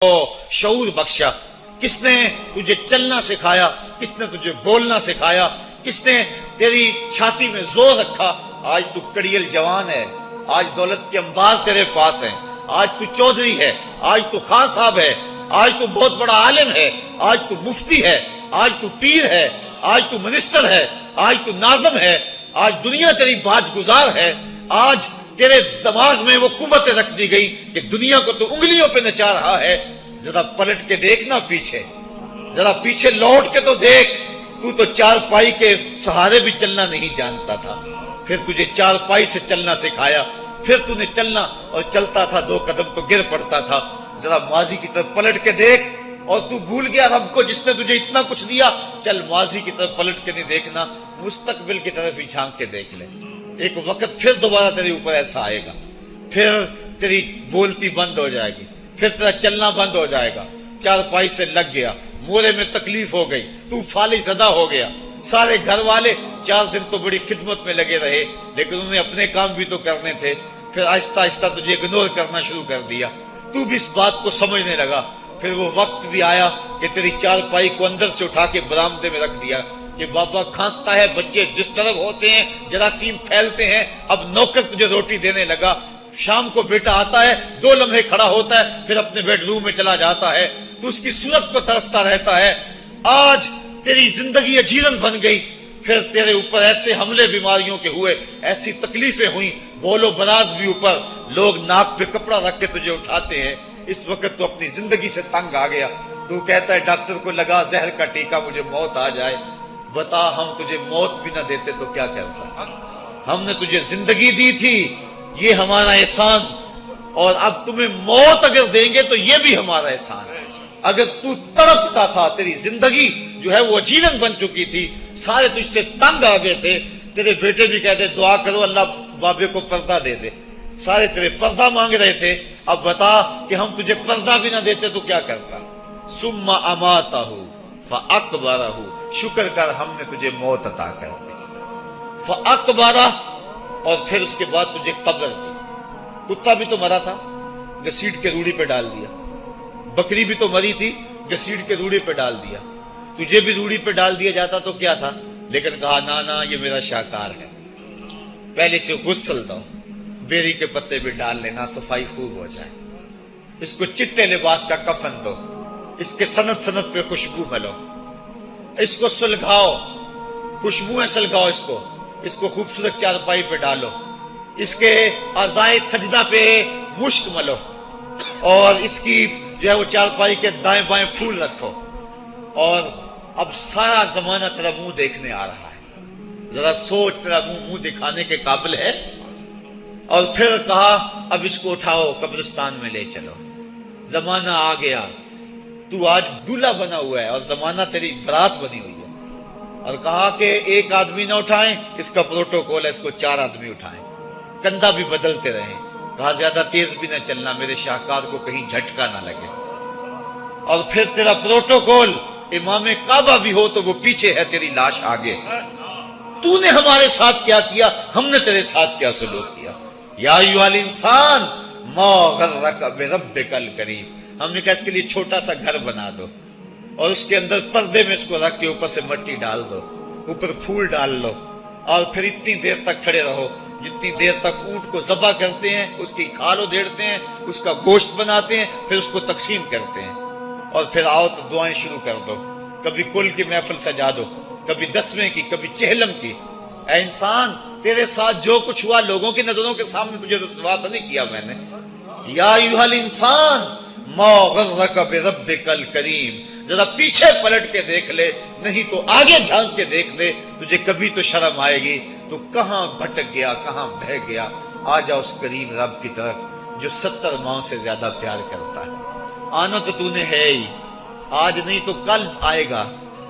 شعور بخشا؟ کس نے تجھے چلنا سکھایا؟ کس نے تجھے بولنا سکھایا؟ کس نے تیری چھاتی میں زور رکھا؟ آج تو کڑیل جوان ہے، آج دولت کے انبار تیرے پاس ہیں، آج تو چودھری ہے، آج تو خان صاحب ہے، آج تو بہت بڑا عالم ہے، آج تو مفتی ہے، آج تو پیر ہے، آج تو منسٹر ہے، آج تو ناظم ہے، آج دنیا تیری باج گزار ہے، آج تیرے دماغ میں وہ قوت رکھ دی گئی کہ دنیا کو تو انگلیوں پہ نچا رہا ہے۔ ذرا پلٹ کے دیکھنا پیچھے، ذرا پیچھے لوٹ کے تو دیکھ، تو چار پائی کے سہارے بھی چلنا نہیں جانتا تھا، پھر تجھے چار پائی سے چلنا سکھایا، پھر تو نے چلنا اور چلتا تھا، دو قدم تو گر پڑتا تھا۔ ذرا ماضی کی طرف پلٹ کے دیکھ، اور تو بھول گیا رب کو جس نے تجھے اتنا کچھ دیا۔ چل ماضی کی طرف پلٹ کے نہیں دیکھنا، مستقبل کی طرف ہی جھانک کے دیکھ لے۔ ایک وقت پھر دوبارہ تیرے اوپر ایسا آئے گا، پھر تیری بولتی بند ہو جائے گی، پھر تیرا چلنا بند ہو جائے گا۔ چار پائی سے لگ گیا، مورے میں تکلیف ہو گئی، تو فالج زدہ ہو گیا۔ سارے گھر والے 4 دن تو بڑی خدمت میں لگے رہے، لیکن انہوں نے اپنے کام بھی تو کرنے تھے، پھر آہستہ آہستہ تجھے اگنور کرنا شروع کر دیا۔ تو بھی اس بات کو سمجھنے لگا، پھر وہ وقت بھی آیا کہ تیری چار پائی کو اندر سے اٹھا کے برآمدے میں رکھ دیا کہ بابا کھانستا ہے، بچے جس طرف ہوتے ہیں جراثیم پھیلتے ہیں، اب نوکر تجھے روٹی دینے لگا۔ شام کو بیٹا آتا ہے، 2 لمحے کھڑا ہوتا ہے، پھر اپنے بیڈ روم میں چلا جاتا ہے، تو اس کی صورت کو ترستا رہتا ہے۔ آج تیری زندگی اجیرن بن گئی، پھر تیرے اوپر ایسے حملے بیماریوں کے ہوئے، ایسی تکلیفیں ہوئیں، بول و براز بھی اوپر، لوگ ناک پہ کپڑا رکھ کے تجھے اٹھاتے ہیں۔ اس وقت تو اپنی زندگی سے تنگ آ گیا، تو کہتا ہے ڈاکٹر کو لگا زہر کا ٹیکہ، مجھے موت آ جائے۔ بتا ہم تجھے موت بھی نہ دیتے تو کیا کرتا؟ ہم نے تجھے زندگی دی تھی، یہ ہمارا احسان، اور اب تمہیں موت اگر دیں گے تو یہ بھی ہمارا احسان ہے۔ اگر تو تڑپتا تھا، تیری زندگی جو ہے وہ اجیرن بن چکی تھی، سارے تجھ سے تنگ آ گئے تھے، تیرے بیٹے بھی کہتے دعا کرو اللہ بابے کو پردہ دے دے، سارے تیرے پردہ مانگ رہے تھے، اب بتا کہ ہم تجھے پردہ بھی نہ دیتے تو کیا کرتا؟ ثم اماتہ فاقبرہ، شکر کر ہم نے تجھے موت عطا کر دی، فاقبرہ، اور پھر اس کے بعد تجھے قبر دی۔ کتا بھی تو مرا تھا، گھسیٹ کے روڑی پہ ڈال دیا، بکری بھی تو مری تھی، گھسیٹ کے روڑی پہ ڈال دیا، تجھے بھی روڑی پہ ڈال دیا جاتا تو کیا تھا؟ لیکن کہا نا یہ میرا شاہکار ہے، پہلے سے غسل دو، بیری کے پتے بھی ڈال لینا، صفائی خوب ہو جائے، اس کو چٹے لباس کا کفن دو، اس کے سند سند پہ خوشبو ملو، اس کو سلگھاؤ، خوشبوئیں سلگھاؤ، اس کو خوبصورت چارپائی پہ ڈالو، اس کے اعضائے سجدہ پہ مشک ملو، اور اس کی جو ہے وہ چارپائی کے دائیں بائیں پھول رکھو، اور اب سارا زمانہ تیرا منہ دیکھنے آ رہا ہے، ذرا سوچ تیرا منہ دکھانے کے قابل ہے؟ اور پھر کہا اب اس کو اٹھاؤ، قبرستان میں لے چلو، زمانہ آ گیا، تو آج دولہا بنا ہوا ہے اور زمانہ تیری برات بنی ہوئی ہے، اور کہا کہ ایک آدمی نہ اٹھائیں، اس کا پروٹوکول ہے، اس کو 4 آدمی اٹھائیں، کندھا بھی بدلتے رہیں، کہا زیادہ تیز بھی نہ چلنا، میرے شاہکار کو کہیں جھٹکا نہ لگے، اور پھر تیرا پروٹوکول امام کعبہ بھی ہو تو وہ پیچھے ہے، تیری لاش آگے۔ تو نے ہمارے ساتھ کیا کیا، ہم نے تیرے ساتھ کیا سلوک کیا؟ یا ایھا الانسان ما غرک بربک الکریم، ہم نے کہا اس کے لیے چھوٹا سا گھر بنا دو، اور اس کے اندر پردے میں اس کو رکھ کے اوپر سے مٹی ڈال دو، اوپر پھول ڈال لو، اور پھر اتنی دیر تک کھڑے رہو جتنی دیر تک اونٹ کو ذبح کرتے ہیں، اس کی کھال ادھیڑتے ہیں، اس کا گوشت بناتے ہیں، پھر اس کو تقسیم کرتے ہیں، اور پھر آؤ تو دعائیں شروع کر دو، کبھی کل کی محفل سجا دو، کبھی 10ویں کی، کبھی چہلم کی۔ اے انسان، تیرے ساتھ جو کچھ ہوا لوگوں کی نظروں کے سامنے تجھے رسوا تو نہیں کیا میں نے؟ یا ایھا الانسان ما غرک بربک الکریم، ذرا پیچھے پلٹ کے دیکھ لے، نہیں تو آگے جھانک کے دیکھ لے، تجھے کبھی تو شرم آئے گی، تو کہاں بھٹک گیا، کہاں بہہ گیا۔ آ جا اس کریم رب کی طرف جو 70 ماؤں سے زیادہ پیار کرتا ہے۔ آنا تو نے ہے ہی، آج نہیں تو کل آئے گا،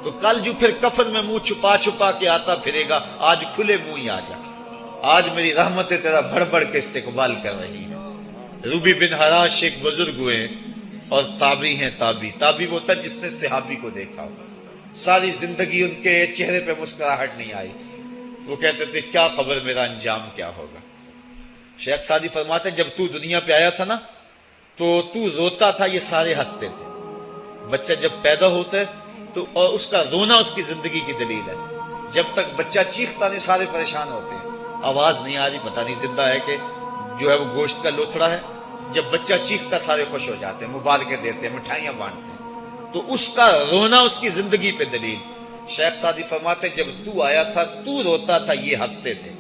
تو کل جو پھر کفن میں منہ چھپا چھپا کے آتا پھرے گا، آج کھلے منہ ہی آ جا۔ آج میری رحمتیں تیرا بڑھ بڑھ کے استقبال کر رہی ہیں۔ روبی بن حراش ایک بزرگ ہوئے اور تابعی ہیں، تابعی وہ تھا جس نے صحابی کو دیکھا ہو، ساری زندگی ان کے چہرے پہ مسکراہٹ نہیں آئی، وہ کہتے تھے کیا خبر میرا انجام کیا ہوگا۔ شیخ سعدی فرماتے ہیں جب تو دنیا پہ آیا تھا نا تو روتا تھا، یہ سارے ہنستے تھے۔ بچہ جب پیدا ہوتا ہے تو اور اس کا رونا اس کی زندگی کی دلیل ہے۔ جب تک بچہ چیختا نہیں سارے پریشان ہوتے ہیں، آواز نہیں آ رہی، پتہ نہیں زندہ ہے کہ جو ہے وہ گوشت کا لوتھڑا ہے۔ جب بچہ چیختا سارے خوش ہو جاتے ہیں، مبارکیں دیتے ہیں، مٹھائیاں بانٹتے ہیں، تو اس کا رونا اس کی زندگی پہ دلیل۔ شیخ سعدی فرماتے ہیں جب تو آیا تھا تو روتا تھا، یہ ہنستے تھے،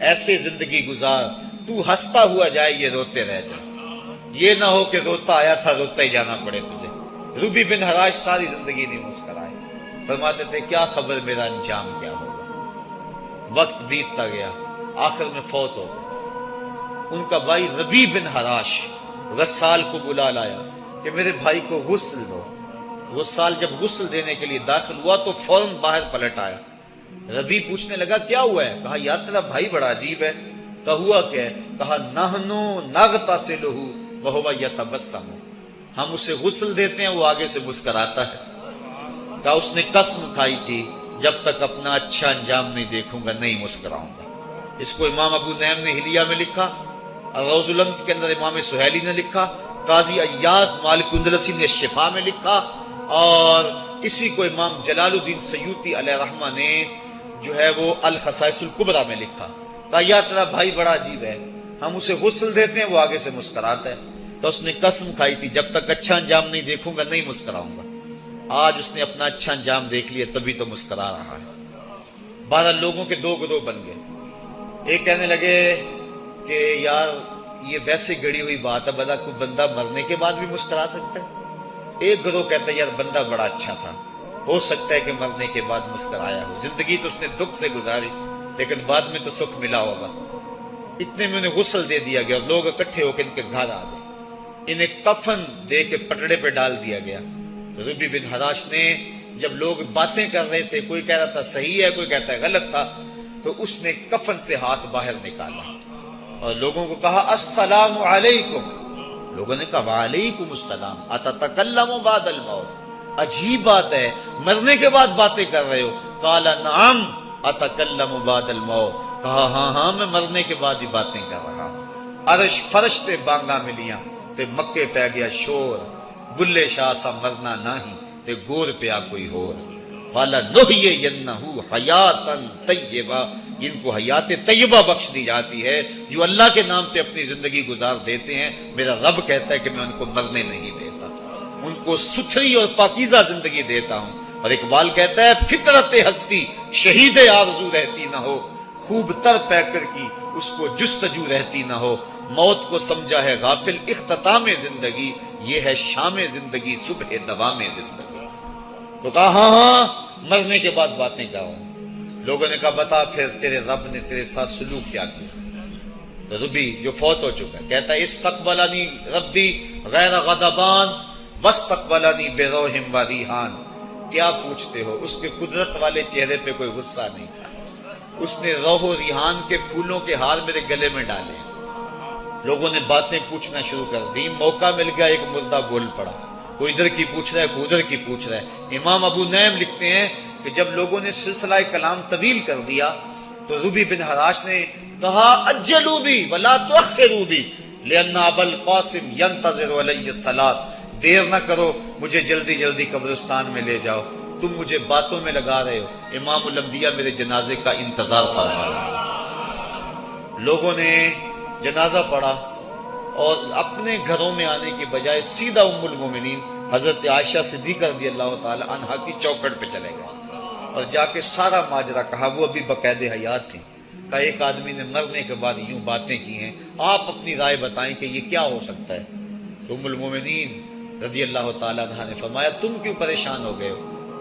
ایسے زندگی گزار تو ہنستا ہوا جائے یہ روتے رہ جائے، یہ نہ ہو کہ روتا آیا تھا روتا ہی جانا پڑے تجھے۔ ربی بن حراش ساری زندگی نہیں مسکرائے، فرماتے تھے کیا خبر میرا انجام کیا ہوگا۔ وقت بیتتا گیا، آخر میں فوت ہو گئے۔ ان کا بھائی ربی بن حراش غسال کو بلا لایا کہ میرے بھائی کو غسل دو۔ غسال جب غسل دینے کے لیے داخل ہوا تو فوراً باہر پلٹ آیا۔ ربی پوچھنے لگا کیا ہوا ہے؟ کہا یار تیرا بھائی بڑا عجیب ہے۔ کہا ہوا کیا ہے؟ کہا نحنو نغتسلہ وہو یتبسم، ہم اسے غسل دیتے ہیں وہ آگے سے مسکراتا ہے۔ کہا اس نے قسم کھائی تھی جب تک اپنا اچھا انجام نہیں دیکھوں گا نہیں مسکراؤں گا۔ اس کو امام ابو نعیم نے حلیہ میں لکھا، روز الانف کے اندر امام سہیلی نے لکھا، قاضی ایاز مالک اندلسی نے شفا میں لکھا، اور اسی کو امام جلال الدین سیوطی علیہ رحمہ نے جو ہے وہ الخصائص الکبریٰ میں لکھا۔ کہا یا تیرا بھائی بڑا عجیب ہے، ہم اسے غسل دیتے ہیں وہ آگے سے مسکراتا ہے۔ تو اس نے قسم کھائی تھی جب تک اچھا انجام نہیں دیکھوں گا نہیں مسکراؤں گا۔ آج اس نے اپنا اچھا انجام دیکھ لیا تبھی تو مسکرا رہا ہے۔ 12 لوگوں کے 2 گروہ بن گئے۔ ایک کہنے لگے کہ یار یہ ویسے گڑی ہوئی بات ہے، بلا کوئی بندہ مرنے کے بعد بھی مسکرا سکتا ہے۔ ایک گروہ کہتا ہے یار بندہ بڑا اچھا تھا، ہو سکتا ہے کہ مرنے کے بعد مسکرایا ہو، زندگی تو اس نے دکھ سے گزاری لیکن بعد میں تو سکھ ملا ہوگا۔ اتنے میں انہیں غسل دے دیا گیا اور لوگ اکٹھے ہو کے ان کے گھر آ گئے، انہیں کفن دے کے پٹڑے پہ ڈال دیا گیا۔ ربی بن حراش نے جب لوگ باتیں کر رہے تھے، کوئی کہہ رہا تھا صحیح ہے کوئی کہتا ہے غلط تھا، تو اس نے کفن سے ہاتھ باہر نکالا اور لوگوں کو کہا السلام علیکم۔ لوگوں نے کہا وعلیکم السلام، اتتکلم بعد الموت، عجیب بات ہے مرنے کے بعد باتیں کر رہے ہو۔ قال نعم اتکلم بعد الموت، کہا ہاں ہاں میں مرنے کے بعد ہی باتیں کر رہا ہوں۔ عرش فرش تے بانگا ملیاں تے مکے پہ گیا شور، بلے شاہ سا مرنا نہیں تے گور پیا کوئی ہور۔ فَلَنُحْيِيَنَّهُ حَيَاتًا طَيِّبَةً، ان کو حیات طیبہ بخش دی جاتی ہے جو اللہ کے نام پہ اپنی زندگی گزار دیتے ہیں۔ میرا رب کہتا ہے کہ میں ان کو مرنے نہیں دیتا، ان کو ستھری اور پاکیزہ زندگی دیتا ہوں۔ اور اقبال کہتا ہے فطرت ہستی شہید آرزو رہتی نہ ہو، خوب تر پیکر کی اس کو جستجو رہتی نہ ہو۔ موت کو سمجھا ہے غافل اختتام زندگی، یہ ہے شام زندگی صبح دوام زندگی۔ تو کہا ہاں ہاں مرنے کے بعد باتیں کروں۔ لوگوں نے کہا بتا پھر تیرے رب نے تیرے ساتھ سلوک کیا کیا؟ تو ربی جو فوت ہو چکا ہے کہتا ہے استقبلنی ربی غیر غضبان واستقبلنی بروح و ریحان۔ کیا پوچھتے ہو، اس کے قدرت والے چہرے پہ کوئی غصہ نہیں تھا، اس نے روح و ریحان کے پھولوں کے ہار میرے گلے میں ڈالے۔ لوگوں نے باتیں پوچھنا شروع کر دی، موقع مل گیا ایک مردہ بول پڑا، کوئی ادھر کی پوچھ رہا ہے کوئی ادھر کی پوچھ رہا ہے۔ امام ابو نعیم لکھتے ہیں کہ جب لوگوں نے سلسلہ کلام طویل کر دیا تو ربی بن حراش نے کہا اجلوا بی ولا تؤخروا بی لان ابا القاسم ينتظر علی الصلاۃ، دیر نہ کرو مجھے جلدی جلدی قبرستان میں لے جاؤ، تم مجھے باتوں میں لگا رہے ہو، امام الانبیاء میرے جنازے کا انتظار فرما رہے ہیں۔ لوگوں نے جنازہ پڑھا اور اپنے گھروں میں آنے کی بجائے سیدھا ام المومنین حضرت عائشہ صدیقہ رضی اللہ تعالی عنہا کی چوکھٹ پہ چلے گئے اور جا کے سارا ماجرا کہا۔ وہ ابھی باقاعد حیات تھیں۔ کہ ایک آدمی نے مرنے کے بعد یوں باتیں کی ہیں، آپ اپنی رائے بتائیں کہ یہ کیا ہو سکتا ہے۔ تو ام المومنین رضی اللہ تعالی عنہا نے فرمایا تم کیوں پریشان ہو گئے ہو؟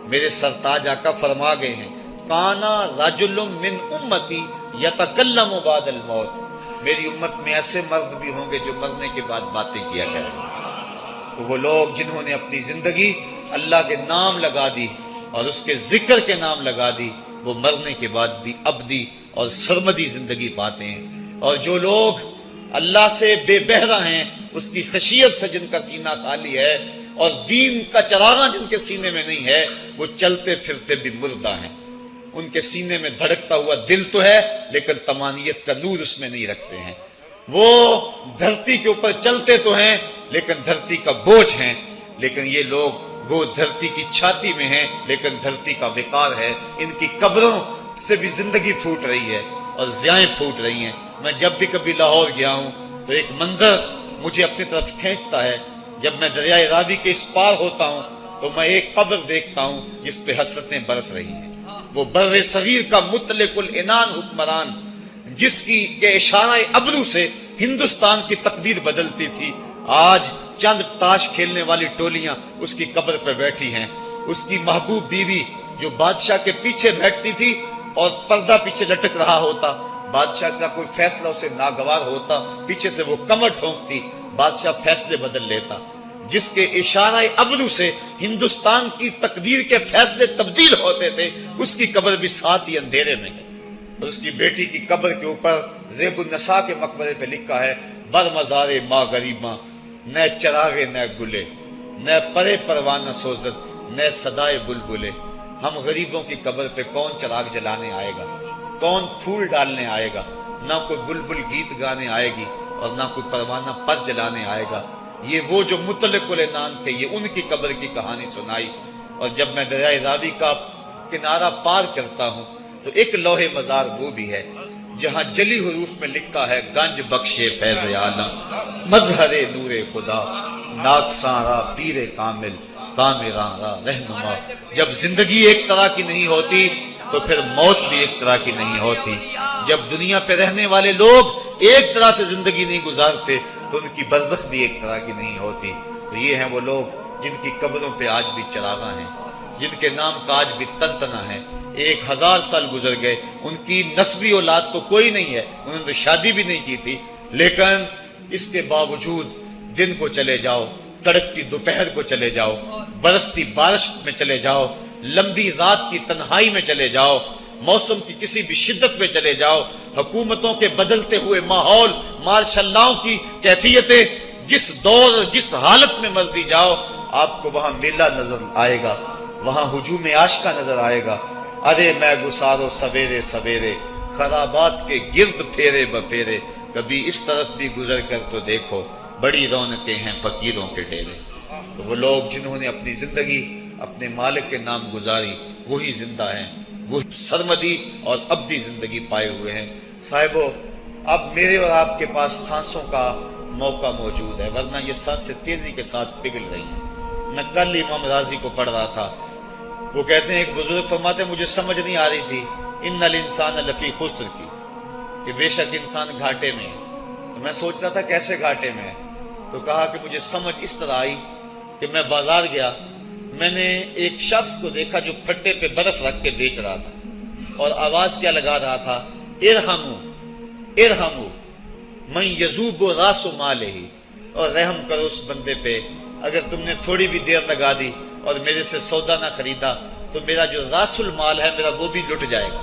میرے سرتاج آقا فرما گئے ہیں کانا رجل من امتی یتکلم بعد الموت، میری امت میں ایسے مرد بھی ہوں گے جو مرنے کے بعد باتیں کیا کریں گے۔ تو وہ لوگ جنہوں نے اپنی زندگی اللہ کے نام لگا دی اور اس کے ذکر کے نام لگا دی، وہ مرنے کے بعد بھی ابدی اور سرمدی زندگی پاتے ہیں۔ اور جو لوگ اللہ سے بے بہرہ ہیں، اس کی خشیت سے جن کا سینہ خالی ہے اور دین کا چراغاں جن کے سینے میں نہیں ہے، وہ چلتے پھرتے بھی مردہ ہیں۔ ان کے سینے میں دھڑکتا ہوا دل تو ہے لیکن تمانیت کا نور اس میں نہیں رکھتے ہیں۔ وہ دھرتی کے اوپر چلتے تو ہیں لیکن دھرتی کا بوجھ ہیں، لیکن یہ لوگ وہ دھرتی کی چھاتی میں ہیں لیکن دھرتی کا وقار ہے۔ ان کی قبروں سے بھی زندگی پھوٹ رہی ہے اور ضیائیں پھوٹ رہی ہیں۔ میں جب بھی کبھی لاہور گیا ہوں تو ایک منظر مجھے اپنی طرف کھینچتا ہے، جب میں دریائے راوی کے اس پار ہوتا ہوں تو میں ایک قبر دیکھتا ہوں جس پہ حسرتیں برس رہی ہیں۔ وہ بر صغیر کا مطلق العنان حکمران، جس کی کے اشارہ ابرو سے ہندوستان کی تقدیر بدلتی تھی، آج چند تاش کھیلنے والی ٹولیاں اس کی قبر پہ بیٹھی ہیں۔ اس کی محبوب بیوی جو بادشاہ کے پیچھے بیٹھتی تھی اور پردہ پیچھے لٹک رہا ہوتا، بادشاہ کا کوئی فیصلہ اسے ناگوار ہوتا، پیچھے سے وہ کمر ٹھونکتی، بادشاہ فیصلے بدل لیتا۔ جس کے اشارہ ابرو سے ہندوستان کی تقدیر کے فیصلے تبدیل ہوتے تھے، اس کی قبر بھی ساتھ ہی اندھیرے میں ہے۔ اور اس کی بیٹی کی قبر کے اوپر زیب النساء کے مقبرے پہ لکھا ہے، بر مزار ماں غریباں، نہ چراغے نہ گلے، نہ پرے پروانہ سوزد، نہ صدائے بلبلے۔ ہم غریبوں کی قبر پہ کون چراغ جلانے آئے گا، کون پھول ڈالنے آئے گا؟ نہ کوئی بلبل گیت گانے آئے گی اور نہ کوئی پروانہ پر جلانے آئے گا۔ یہ وہ جو مطلق العنان تھے، یہ ان کی قبر کی کہانی سنائی۔ اور جب میں دریائے راوی کا کنارہ پار کرتا ہوں تو ایک لوح مزار وہ بھی ہے جہاں جلی حروف میں لکھا ہے، گنج بخشے فیض عالم، مظہر نور خدا، ناکساں را پیر کامل، کامراں را رہنما۔ جب زندگی ایک طرح کی نہیں ہوتی تو پھر موت بھی ایک طرح کی نہیں ہوتی۔ جب دنیا پہ رہنے والے لوگ ایک طرح سے زندگی نہیں گزارتے تو ان کی برزخ بھی ایک طرح کی نہیں ہوتی۔ تو یہ ہیں وہ لوگ جن کی قبروں پہ آج بھی چراغاں ہیں، جن کے نام کا آج بھی تنتنا ہے۔ 1000 سال گزر گئے، ان کی نسبی اولاد تو کوئی نہیں ہے، انہوں نے شادی بھی نہیں کی تھی، لیکن اس کے باوجود دن کو چلے جاؤ، کڑکتی دوپہر کو چلے جاؤ، برستی بارش میں چلے جاؤ، لمبی رات کی تنہائی میں چلے جاؤ، موسم کی کسی بھی شدت میں چلے جاؤ، حکومتوں کے بدلتے ہوئے ماحول، مارشل لاؤ کی کیفیتیں، جس دور جس حالت میں مرضی جاؤ، آپ کو وہاں میلہ نظر آئے گا، وہاں ہجوم عاشقہ نظر آئے گا۔ ارے میں گسارو سویرے سویرے، خرابات کے گرد پھیرے بپھیرے، کبھی اس طرف بھی گزر کر تو دیکھو، بڑی رونقیں ہیں فقیروں کے ڈیرے۔ تو وہ لوگ جنہوں نے اپنی زندگی اپنے مالک کے نام گزاری، وہی زندہ ہیں، وہ سرمدی اور ابدی زندگی پائے ہوئے ہیں۔ صاحبو، اب میرے اور آپ کے پاس سانسوں کا موقع موجود ہے، ورنہ یہ سانسیں تیزی کے ساتھ پگھل رہی ہیں۔ میں کل امام راضی کو پڑھ رہا تھا، وہ کہتے ہیں، ایک بزرگ فرماتے ہیں، مجھے سمجھ نہیں آ رہی تھی ان الانسان لفی خسر کی، کہ بے شک انسان گھاٹے میں ہے۔ تو میں سوچ رہا تھا کیسے گھاٹے میں ہے، تو کہا کہ مجھے سمجھ اس طرح آئی کہ میں بازار گیا، میں نے ایک شخص کو دیکھا جو پھٹے پہ برف رکھ کے بیچ رہا تھا، اور آواز کیا لگا رہا تھا، ارحمو ارحمو من یذوب راس مالہ، اور رحم کرو اس بندے پہ، اگر تم نے تھوڑی بھی دیر لگا دی اور میرے سے سودا نہ خریدا تو میرا جو راس المال ہے میرا وہ بھی لٹ جائے گا،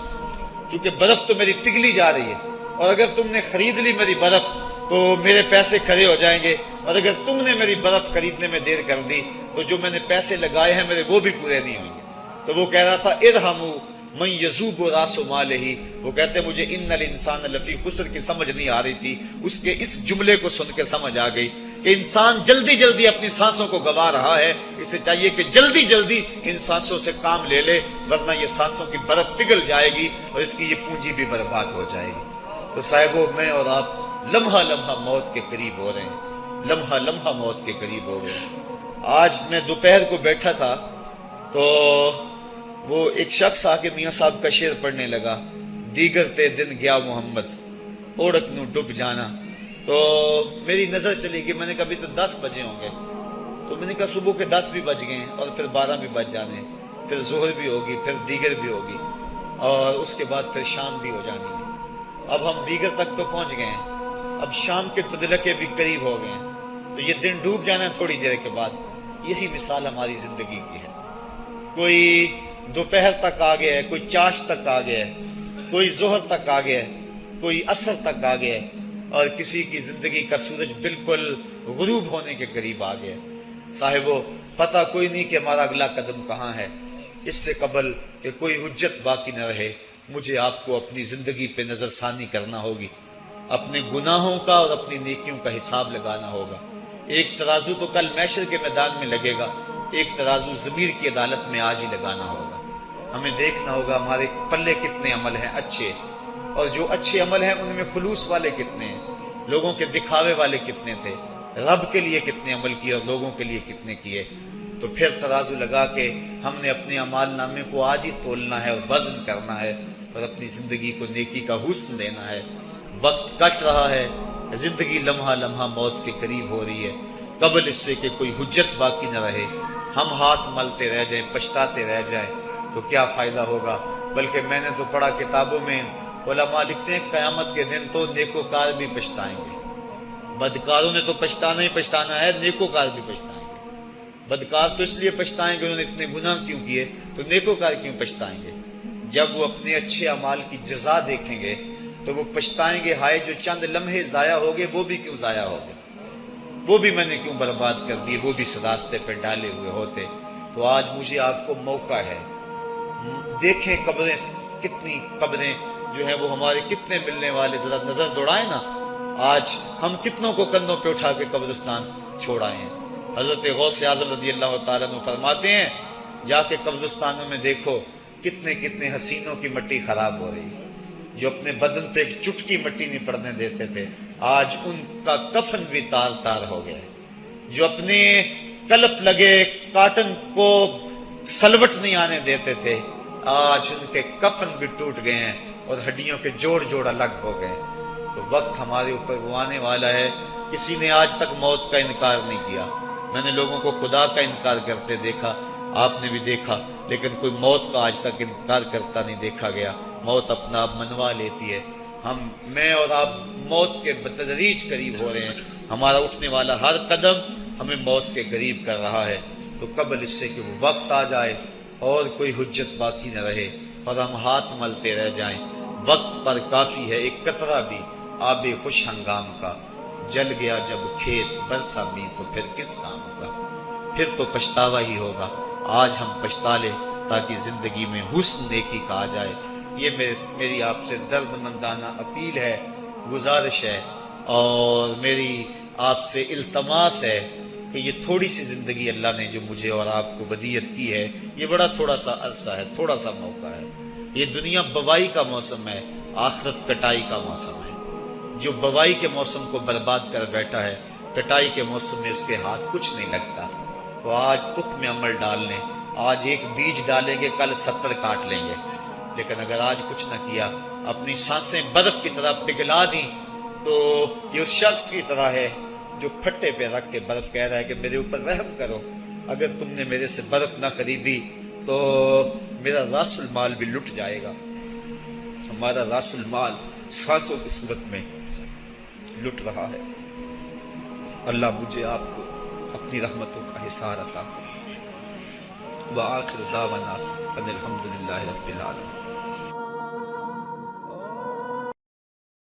کیونکہ برف تو میری پگھلی جا رہی ہے، اور اگر تم نے خرید لی میری برف تو میرے پیسے کھڑے ہو جائیں گے، اور اگر تم نے میری برف خریدنے میں دیر کر دی تو جو میں نے پیسے لگائے ہیں میرے وہ بھی پورے نہیں ہوں گے۔ تو وہ کہہ رہا تھا ارحمو من یذوب راس مالہ، وہ کہتے ہیں مجھے ان الانسان لفی خسر کی سمجھ نہیں آ رہی تھی، اس کے اس جملے کو سن کے سمجھ آ گئی کہ انسان جلدی جلدی اپنی سانسوں کو گوا رہا ہے، اسے چاہیے کہ جلدی جلدی ان سانسوں سے کام لے لے، ورنہ یہ سانسوں کی برف پگھل جائے گی اور اس کی یہ پونجی بھی برباد ہو جائے گی۔ تو صاحبو، میں اور آپ لمحہ لمحہ موت کے قریب ہو رہے ہیں، لمحہ لمحہ موت کے قریب ہو گئے۔ آج میں دوپہر کو بیٹھا تھا تو وہ ایک شخص آ کے میاں صاحب کا شعر پڑھنے لگا، دیگر تے دن گیا محمد، اوڑک نو ڈب جانا۔ تو میری نظر چلی کہ میں نے کہا ابھی تو 10 بجے ہوں گے، تو میں نے کہا صبح کے 10 بھی بج گئے ہیں اور پھر 12 بھی بج جانے ہیں، پھر ظہر بھی ہوگی، پھر دیگر بھی ہوگی، اور اس کے بعد پھر شام بھی ہو جانی ہے۔ اب ہم دیگر تک تو پہنچ گئے ہیں، اب شام کے تدلکے بھی قریب ہو گئے ہیں، تو یہ دن ڈوب جانا ہے تھوڑی دیر کے بعد۔ یہی مثال ہماری زندگی کی ہے، کوئی دوپہر تک آ گیا ہے، کوئی چاش تک آ گیا ہے، کوئی ظہر تک آ گیا ہے، کوئی عصر تک آ گیا ہے، اور کسی کی زندگی کا سورج بالکل غروب ہونے کے قریب آ گیا ہے۔ صاحبو، پتہ کوئی نہیں کہ ہمارا اگلا قدم کہاں ہے۔ اس سے قبل کہ کوئی حجت باقی نہ رہے، مجھے آپ کو اپنی زندگی پہ نظر ثانی کرنا ہوگی، اپنے گناہوں کا اور اپنی نیکیوں کا حساب لگانا ہوگا۔ ایک ترازو تو کل محشر کے میدان میں لگے گا، ایک ترازو ضمیر کی عدالت میں آج ہی لگانا ہوگا۔ ہمیں دیکھنا ہوگا ہمارے پلے کتنے عمل ہیں اچھے، اور جو اچھے عمل ہیں ان میں خلوص والے کتنے ہیں، لوگوں کے دکھاوے والے کتنے تھے، رب کے لیے کتنے عمل کیے اور لوگوں کے لیے کتنے کیے۔ تو پھر ترازو لگا کے ہم نے اپنے اعمال نامے کو آج ہی تولنا ہے اور وزن کرنا ہے، اور اپنی زندگی کو نیکی کا حسن دینا ہے۔ وقت کٹ رہا ہے، زندگی لمحہ لمحہ موت کے قریب ہو رہی ہے، قبل اس سے کہ کوئی حجت باقی نہ رہے، ہم ہاتھ ملتے رہ جائیں، پچھتاتے رہ جائیں تو کیا فائدہ ہوگا۔ بلکہ میں نے تو پڑھا کتابوں میں، علماء لکھتے ہیں قیامت کے دن تو نیکوکار بھی پچھتائیں گے۔ بدکاروں نے تو پچھتانا ہی پچھتانا ہے، نیکوکار بھی پچھتائیں گے۔ بدکار تو اس لیے پچھتائیں گے انہوں نے اتنے گناہ کیوں کیے، تو نیکوکار کیوں پچھتائیں گے؟ جب وہ اپنے اچھے اعمال کی جزا دیکھیں گے تو وہ پچھتائیں گے، ہائے جو چند لمحے ضائع ہو گئے وہ بھی کیوں ضائع ہو گئے، وہ بھی میں نے کیوں برباد کر دیے، وہ بھی اس راستے پہ ڈالے ہوئے ہوتے۔ تو آج مجھے آپ کو موقع ہے، دیکھیں قبریں، کتنی قبریں جو ہیں وہ ہمارے کتنے ملنے والے، ذرا نظر دوڑائیں نا، آج ہم کتنوں کو کندھوں پہ اٹھا کے قبرستان چھوڑ آئے ہیں۔ حضرت غوث اعظم رضی اللہ تعالیٰ عنہ فرماتے ہیں، جا کے قبرستانوں میں دیکھو کتنے کتنے حسینوں کی مٹی خراب ہو رہی ہے، جو اپنے بدن پہ ایک چٹکی مٹی نہیں پڑنے دیتے تھے، آج ان کا کفن بھی تار تار ہو گیا ہے۔ جو اپنے کلف لگے کاٹن کو سلوٹ نہیں آنے دیتے تھے، آج ان کے کفن بھی ٹوٹ گئے ہیں اور ہڈیوں کے جوڑ جوڑ الگ ہو گئے۔ تو وقت ہمارے اوپر وہ آنے والا ہے، کسی نے آج تک موت کا انکار نہیں کیا۔ میں نے لوگوں کو خدا کا انکار کرتے دیکھا، آپ نے بھی دیکھا، لیکن کوئی موت کا آج تک انکار کرتا نہیں دیکھا گیا۔ موت اپنا آپ منوا لیتی ہے، میں اور آپ موت کے بتدریج قریب ہو رہے ہیں، ہمارا اٹھنے والا ہر قدم ہمیں موت کے قریب کر رہا ہے۔ تو قبل اس سے کہ وہ وقت آ جائے اور کوئی حجت باقی نہ رہے اور ہم ہاتھ ملتے رہ جائیں، وقت پر کافی ہے ایک قطرہ بھی آب خوش ہنگام کا، جل گیا جب کھیت برسا می تو پھر کس کام کا، پھر تو پچھتاوا ہی ہوگا۔ آج ہم پچھتا لیں تاکہ زندگی میں حسن نیکی کا آ جائے۔ یہ میری آپ سے درد مندانہ اپیل ہے، گزارش ہے، اور میری آپ سے التماس ہے کہ یہ تھوڑی سی زندگی اللہ نے جو مجھے اور آپ کو ودیعت کی ہے، یہ بڑا تھوڑا سا عرصہ ہے، تھوڑا سا موقع ہے۔ یہ دنیا بوائی کا موسم ہے، آخرت کٹائی کا موسم ہے۔ جو بوائی کے موسم کو برباد کر بیٹھا ہے، کٹائی کے موسم میں اس کے ہاتھ کچھ نہیں لگتا۔ تو آج تخم عمل ڈال لیں، آج ایک بیج ڈالیں گے، کل 70 کاٹ لیں گے۔ لیکن اگر آج کچھ نہ کیا، اپنی سانسیں برف کی طرح پگھلا دیں، تو یہ اس شخص کی طرح ہے جو پھٹے پہ رکھ کے برف کہہ رہا ہے کہ میرے اوپر رحم کرو، اگر تم نے میرے سے برف نہ خریدی تو میرا راس المال بھی لٹ جائے گا۔ ہمارا راس المال سانسوں کی صورت میں لٹ رہا ہے۔ اللہ مجھے آپ کو اپنی رحمتوں کا حصار عطا فرمائے۔ وآخر دعوانا ان الحمدللہ رب العالمین۔